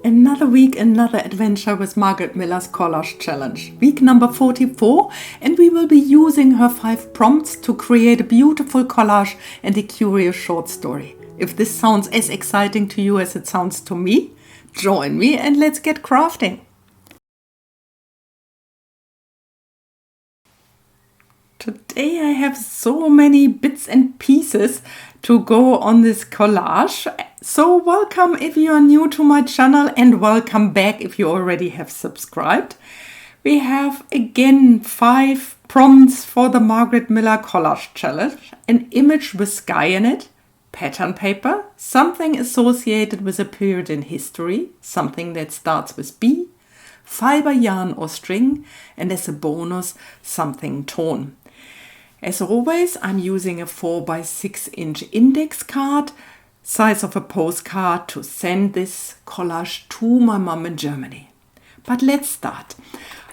Another week, another adventure with Margarete Miller's Collage Challenge. Week number 44, and we will be using her 5 prompts to create a beautiful collage and a curious short story. If this sounds as exciting to you as it sounds to me, join me and let's get crafting. Today I have so many bits and pieces to go on this collage. So welcome if you are new to my channel and welcome back if you already have subscribed. We have again 5 prompts for the Margarete Miller Collage Challenge. An image with sky in it, pattern paper, something associated with a period in history, something that starts with B, fiber, yarn or string, and as a bonus, something torn. As always, I'm using a 4x6" index card, size of a postcard, to send this collage to my mom in Germany. But let's start.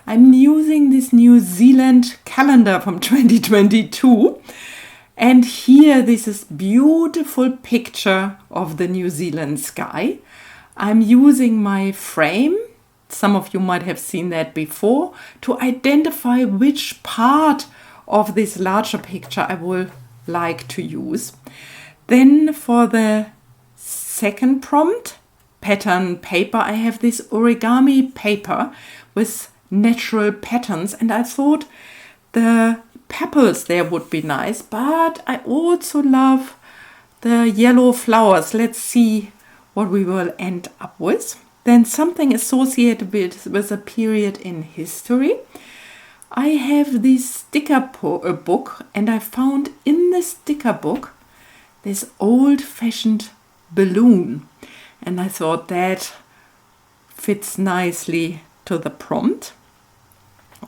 I'm using this New Zealand calendar from 2022. And here, this is beautiful picture of the New Zealand sky. I'm using my frame, some of you might have seen that before, to identify which part of this larger picture I will like to use. Then for the second prompt, pattern paper, I have this origami paper with natural patterns, and I thought the pebbles there would be nice, but I also love the yellow flowers. Let's see what we will end up with. Then something associated with a period in history. I have this sticker book, and I found in the sticker book this old-fashioned balloon, and I thought that fits nicely to the prompt.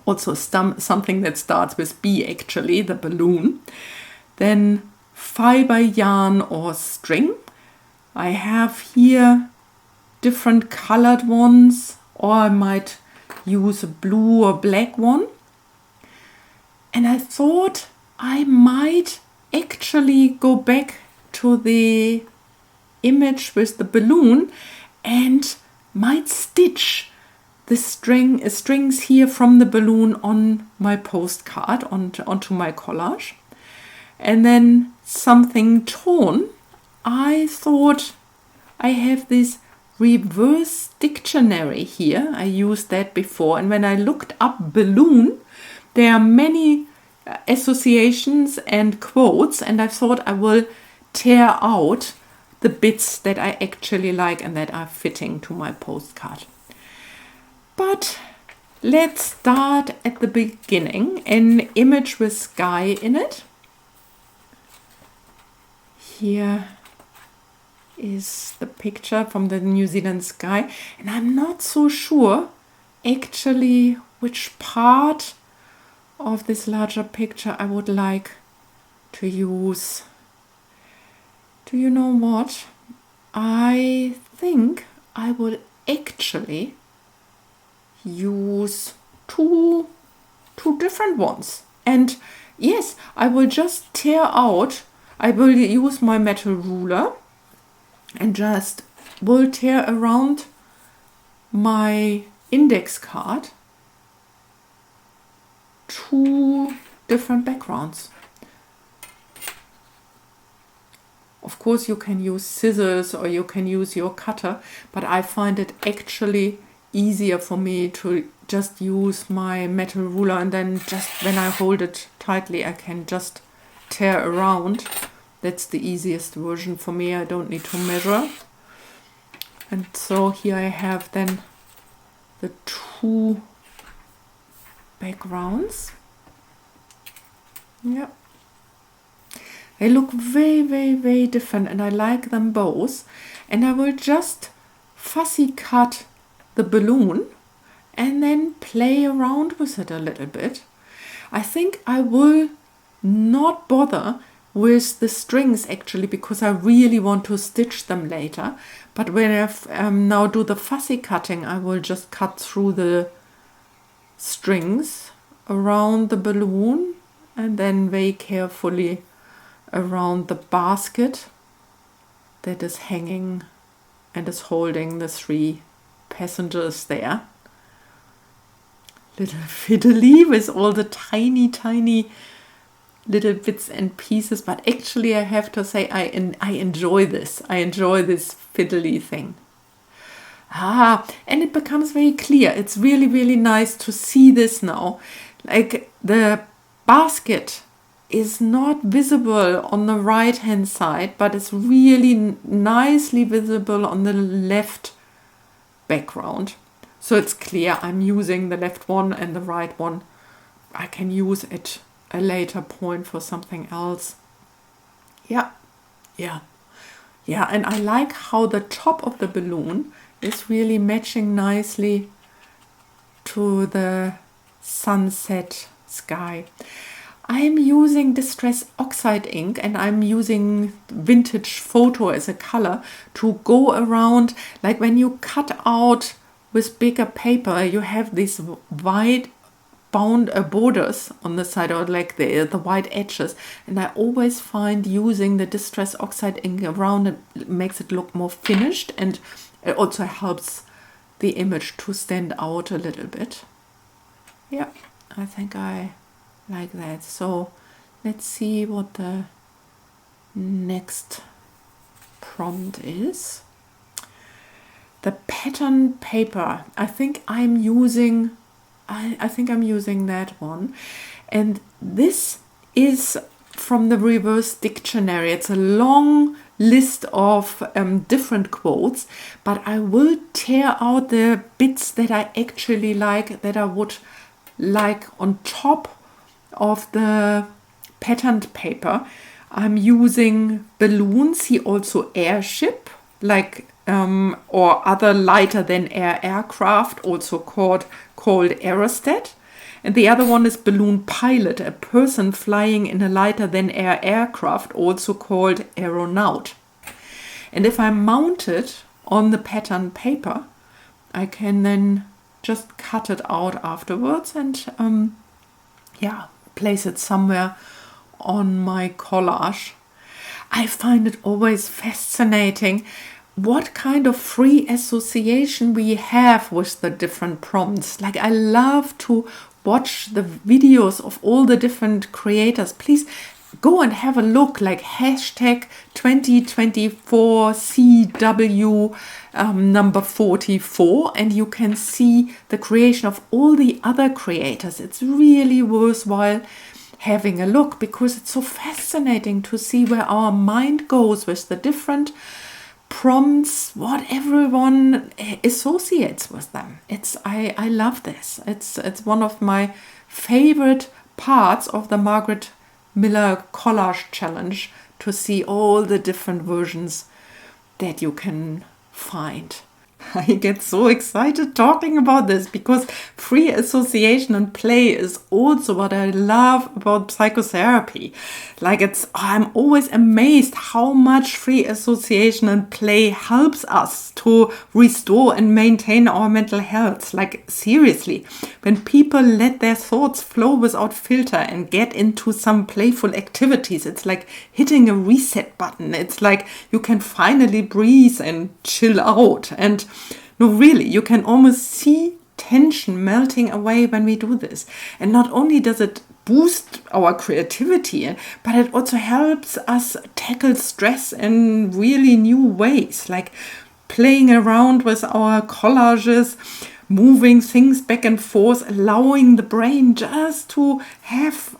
Also something that starts with B, actually, the balloon. Then fiber, yarn or string. I have here different colored ones, or I might use a blue or black one. And I thought I might actually go back to the image with the balloon and might stitch the strings here from the balloon on my postcard, onto my collage. And then something torn. I thought I have this reverse dictionary here. I used that before. And when I looked up balloon, there are many associations and quotes, and I thought I will tear out the bits that I actually like and that are fitting to my postcard. But let's start at the beginning. An image with sky in it. Here is the picture from the New Zealand sky, and I'm not so sure actually which part of this larger picture I would like to use. Do you know what? I think I will actually use two different ones. And yes, I will just tear out, I will use my metal ruler and just will tear around my index card 2 different backgrounds. Of course, you can use scissors or you can use your cutter, but I find it actually easier for me to just use my metal ruler, and then just when I hold it tightly, I can just tear around. That's the easiest version for me. I don't need to measure. And so here I have then the 2 backgrounds. Yeah, they look very, very, very different, and I like them both. And I will just fussy cut the balloon and then play around with it a little bit. I think I will not bother with the strings actually, because I really want to stitch them later. But when I now do the fussy cutting, I will just cut through the strings around the balloon and then very carefully around the basket that is hanging and is holding the 3 passengers there. Little fiddly with all the tiny, tiny little bits and pieces. But actually, I have to say, I enjoy this. I enjoy this fiddly thing. And it becomes very clear. It's really, really nice to see this now. Like the basket is not visible on the right hand side, but it's really nicely visible on the left background. So it's clear I'm using the left one, and the right one I can use at a later point for something else. Yeah, and I like how the top of the balloon is really matching nicely to the sunset sky. I'm using Distress Oxide ink, and I'm using Vintage Photo as a color to go around. Like when you cut out with bigger paper, you have these wide borders on the side, or like the white edges, and I always find using the Distress Oxide ink around it makes it look more finished, and it also helps the image to stand out a little bit. Yeah, I think I like that. So let's see what the next prompt is. The pattern paper. I think I'm using that one, and this is from the Reverse Dictionary. It's a long list of different quotes, but I will tear out the bits that I actually like, that I would like on top of the patterned paper. I'm using balloons, see also airship, like or other lighter than air aircraft, also called aerostat. And the other one is balloon pilot, a person flying in a lighter than air aircraft, also called aeronaut. And if I mount it on the pattern paper, I can then just cut it out afterwards and place it somewhere on my collage. I find it always fascinating what kind of free association we have with the different prompts. Like, I love to watch the videos of all the different creators. Please go and have a look, like hashtag 2024 CW number 44, and you can see the creation of all the other creators. It's really worthwhile having a look, because it's so fascinating to see where our mind goes with the different prompts, what everyone associates with them. I love this. It's one of my favorite parts of the Margarete Miller Collage Challenge, to see all the different versions that you can find. I get so excited talking about this, because free association and play is also what I love about psychotherapy. Like, I'm always amazed how much free association and play helps us to restore and maintain our mental health. Like, seriously, when people let their thoughts flow without filter and get into some playful activities, it's like hitting a reset button. It's like you can finally breathe and chill out. And no, really, you can almost see tension melting away when we do this. And not only does it boost our creativity, but it also helps us tackle stress in really new ways, like playing around with our collages, moving things back and forth, allowing the brain just to have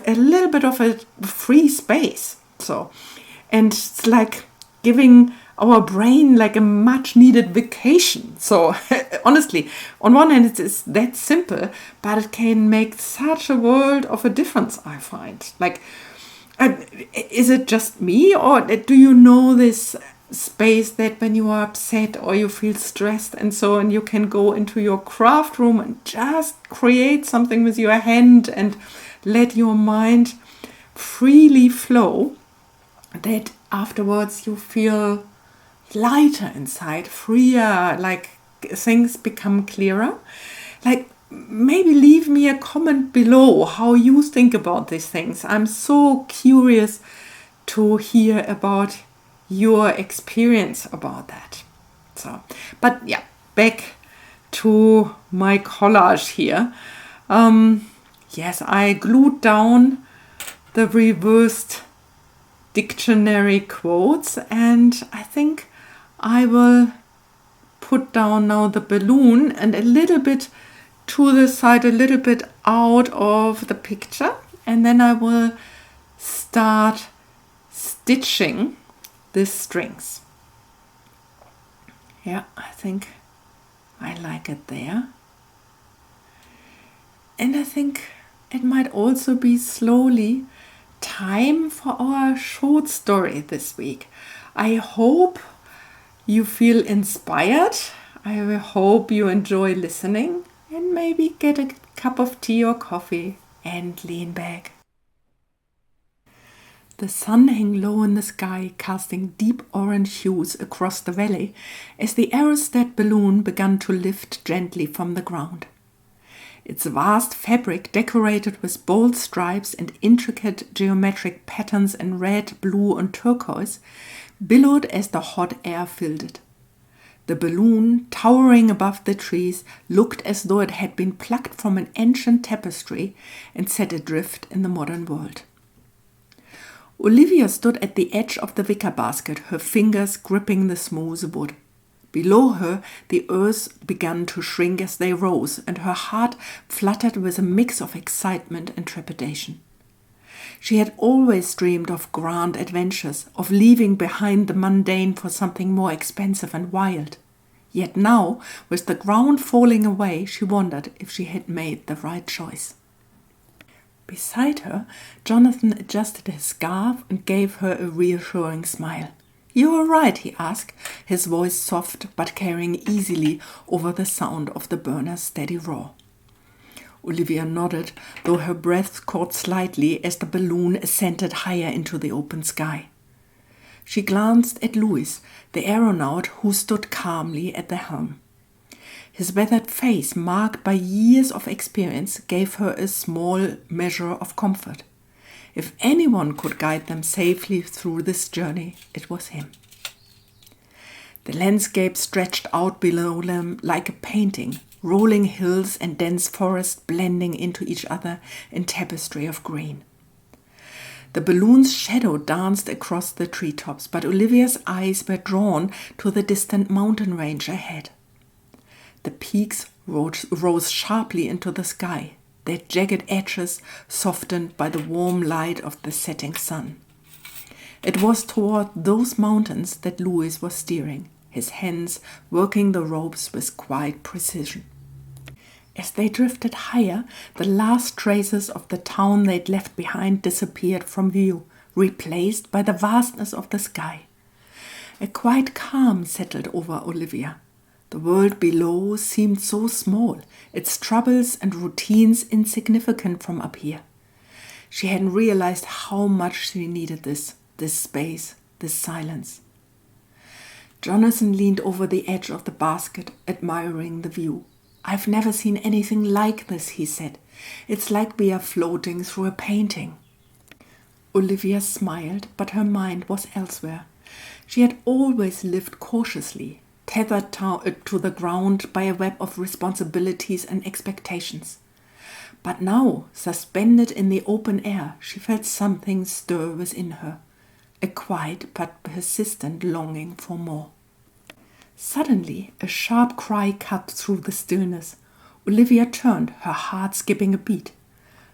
a little bit of a free space. And it's like giving our brain like a much needed vacation. So honestly, on one hand, it's that simple, but it can make such a world of a difference, I find. Like, is it just me, or do you know this space that when you are upset or you feel stressed and so on, you can go into your craft room and just create something with your hand and let your mind freely flow, that afterwards you feel lighter inside, freer, like things become clearer. Like, maybe leave me a comment below how you think about these things. I'm so curious to hear about your experience about that. But yeah, back to my collage here. Yes, I glued down the reversed dictionary quotes, and I think I will put down now the balloon and a little bit to the side, a little bit out of the picture, and then I will start stitching the strings. Yeah, I think I like it there. And I think it might also be slowly time for our short story this week. I hope you feel inspired. I hope you enjoy listening, and maybe get a cup of tea or coffee and lean back. The sun hung low in the sky, casting deep orange hues across the valley as the aerostat balloon began to lift gently from the ground. Its vast fabric, decorated with bold stripes and intricate geometric patterns in red, blue, and turquoise, billowed as the hot air filled it. The balloon, towering above the trees, looked as though it had been plucked from an ancient tapestry and set adrift in the modern world. Olivia stood at the edge of the wicker basket, her fingers gripping the smooth wood. Below her, the earth began to shrink as they rose, and her heart fluttered with a mix of excitement and trepidation. She had always dreamed of grand adventures, of leaving behind the mundane for something more expensive and wild. Yet now, with the ground falling away, she wondered if she had made the right choice. Beside her, Jonathan adjusted his scarf and gave her a reassuring smile. "You are right," he asked, his voice soft but carrying easily over the sound of the burner's steady roar. Olivia nodded, though her breath caught slightly as the balloon ascended higher into the open sky. She glanced at Louis, the aeronaut who stood calmly at the helm. His weathered face, marked by years of experience, gave her a small measure of comfort. If anyone could guide them safely through this journey, it was him. The landscape stretched out below them like a painting, rolling hills and dense forest blending into each other in tapestry of green. The balloon's shadow danced across the treetops, but Olivia's eyes were drawn to the distant mountain range ahead. The peaks rose sharply into the sky, their jagged edges softened by the warm light of the setting sun. It was toward those mountains that Louis was steering, his hands working the ropes with quiet precision. As they drifted higher, the last traces of the town they'd left behind disappeared from view, replaced by the vastness of the sky. A quiet calm settled over Olivia. The world below seemed so small, its troubles and routines insignificant from up here. She hadn't realized how much she needed this space, this silence. Jonathan leaned over the edge of the basket, admiring the view. "I've never seen anything like this," he said. "It's like we are floating through a painting." Olivia smiled, but her mind was elsewhere. She had always lived cautiously, tethered to the ground by a web of responsibilities and expectations. But now, suspended in the open air, she felt something stir within her, a quiet but persistent longing for more. Suddenly, a sharp cry cut through the stillness. Olivia turned, her heart skipping a beat.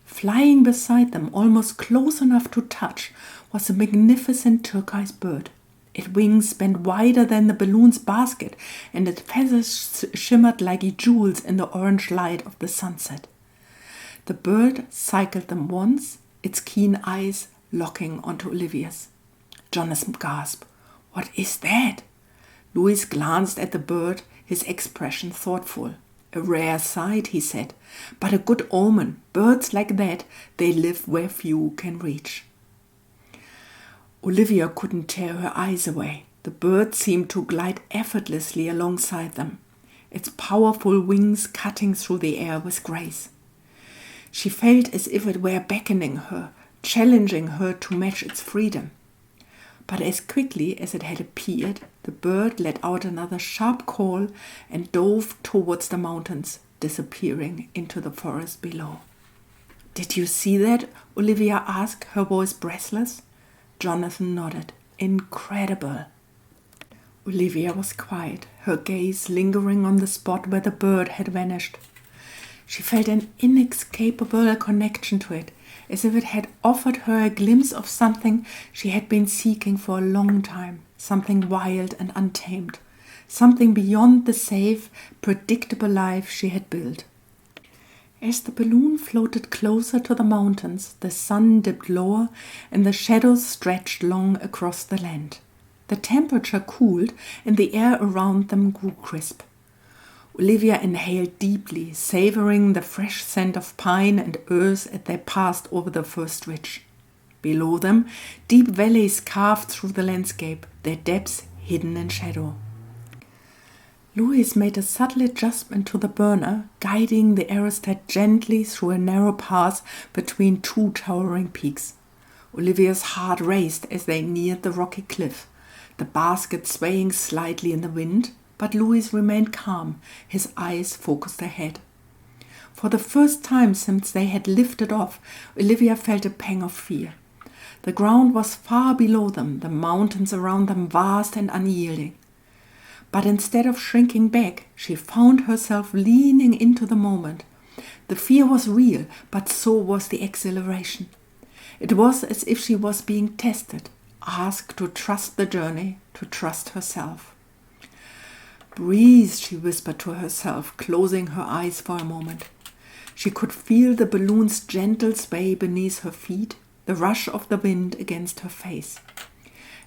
Flying beside them, almost close enough to touch, was a magnificent turquoise bird. Its wings bent wider than the balloon's basket, and its feathers shimmered like jewels in the orange light of the sunset. The bird cycled them once, its keen eyes locking onto Olivia's. Jonathan gasped. "What is that?" Louis glanced at the bird, his expression thoughtful. "A rare sight," he said, "but a good omen. Birds like that, they live where few can reach." Olivia couldn't tear her eyes away. The bird seemed to glide effortlessly alongside them, its powerful wings cutting through the air with grace. She felt as if it were beckoning her, challenging her to match its freedom. But as quickly as it had appeared, the bird let out another sharp call and dove towards the mountains, disappearing into the forest below. "Did you see that?" Olivia asked, her voice breathless. Jonathan nodded. "Incredible." Olivia was quiet, her gaze lingering on the spot where the bird had vanished. She felt an inescapable connection to it, as if it had offered her a glimpse of something she had been seeking for a long time, something wild and untamed, something beyond the safe, predictable life she had built. As the balloon floated closer to the mountains, the sun dipped lower and the shadows stretched long across the land. The temperature cooled and the air around them grew crisp. Olivia inhaled deeply, savoring the fresh scent of pine and earth as they passed over the first ridge. Below them, deep valleys carved through the landscape, their depths hidden in shadow. Louis made a subtle adjustment to the burner, guiding the aerostat gently through a narrow path between two towering peaks. Olivia's heart raced as they neared the rocky cliff, the basket swaying slightly in the wind, but Louis remained calm, his eyes focused ahead. For the first time since they had lifted off, Olivia felt a pang of fear. The ground was far below them, the mountains around them vast and unyielding. But instead of shrinking back, she found herself leaning into the moment. The fear was real, but so was the exhilaration. It was as if she was being tested, asked to trust the journey, to trust herself. "Breathe," she whispered to herself, closing her eyes for a moment. She could feel the balloon's gentle sway beneath her feet, the rush of the wind against her face.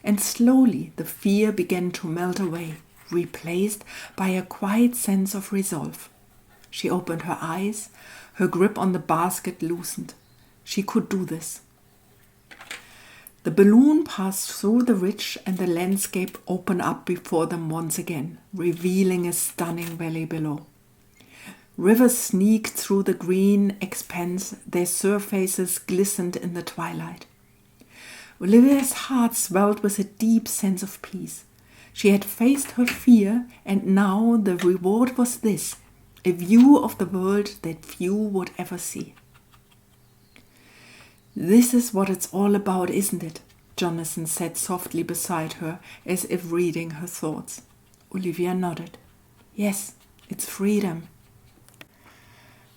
And slowly the fear began to melt away, replaced by a quiet sense of resolve. She opened her eyes, her grip on the basket loosened. She could do this. The balloon passed through the ridge and the landscape opened up before them once again, revealing a stunning valley below. Rivers sneaked through the green expanse, their surfaces glistened in the twilight. Olivia's heart swelled with a deep sense of peace. She had faced her fear, and now the reward was this, a view of the world that few would ever see. "This is what it's all about, isn't it?" Jonathan said softly beside her, as if reading her thoughts. Olivia nodded. "Yes, it's freedom."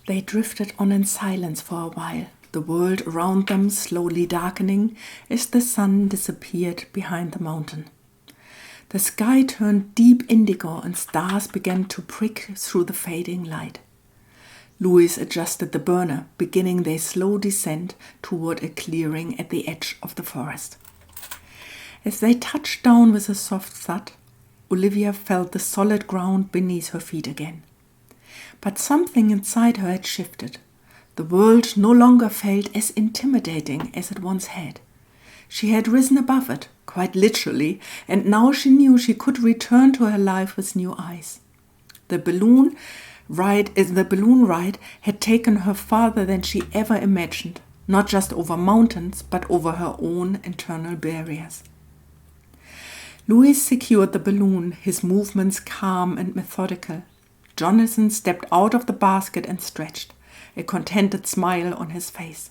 They drifted on in silence for a while, the world around them slowly darkening as the sun disappeared behind the mountain. The sky turned deep indigo and stars began to prick through the fading light. Louis adjusted the burner, beginning their slow descent toward a clearing at the edge of the forest. As they touched down with a soft thud, Olivia felt the solid ground beneath her feet again. But something inside her had shifted. The world no longer felt as intimidating as it once had. She had risen above it, quite literally, and now she knew she could return to her life with new eyes. The balloon ride had taken her farther than she ever imagined, not just over mountains, but over her own internal barriers. Louis secured the balloon, his movements calm and methodical. Jonathan stepped out of the basket and stretched, a contented smile on his face.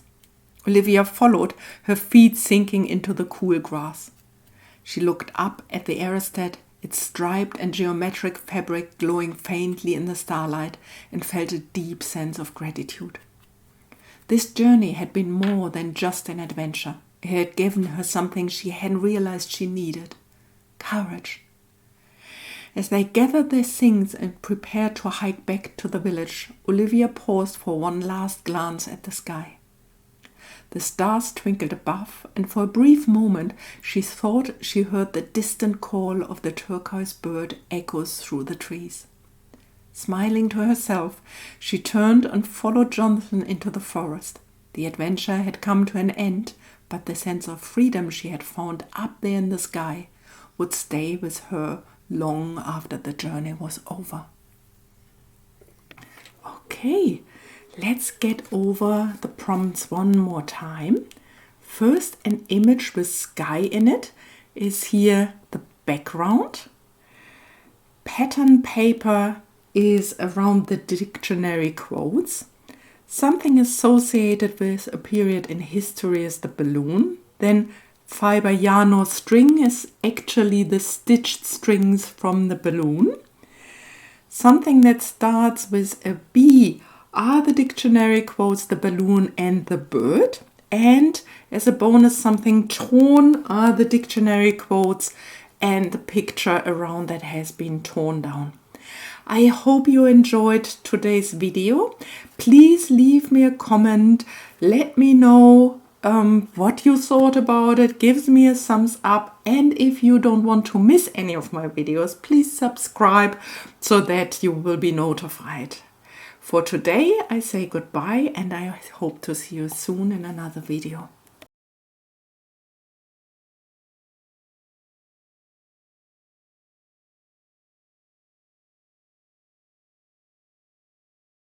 Olivia followed, her feet sinking into the cool grass. She looked up at the aerostat, its striped and geometric fabric glowing faintly in the starlight, and felt a deep sense of gratitude. This journey had been more than just an adventure. It had given her something she hadn't realized she needed: courage. As they gathered their things and prepared to hike back to the village, Olivia paused for one last glance at the sky. The stars twinkled above, and for a brief moment she thought she heard the distant call of the turquoise bird echoes through the trees. Smiling to herself, she turned and followed Jonathan into the forest. The adventure had come to an end, but the sense of freedom she had found up there in the sky would stay with her long after the journey was over. Okay, let's get over the prompts one more time. First, an image with sky in it. is here the background. Pattern paper is around the dictionary quotes. Something associated with a period in history is the balloon. Then fiber yarn or string is actually the stitched strings from the balloon. Something that starts with a B are the dictionary quotes, the balloon and the bird. And as a bonus, something torn are the dictionary quotes and the picture around that has been torn down. I hope you enjoyed today's video. Please leave me a comment. Let me know what you thought about it. Give me a thumbs up. And if you don't want to miss any of my videos, please subscribe so that you will be notified. For today, I say goodbye and I hope to see you soon in another video.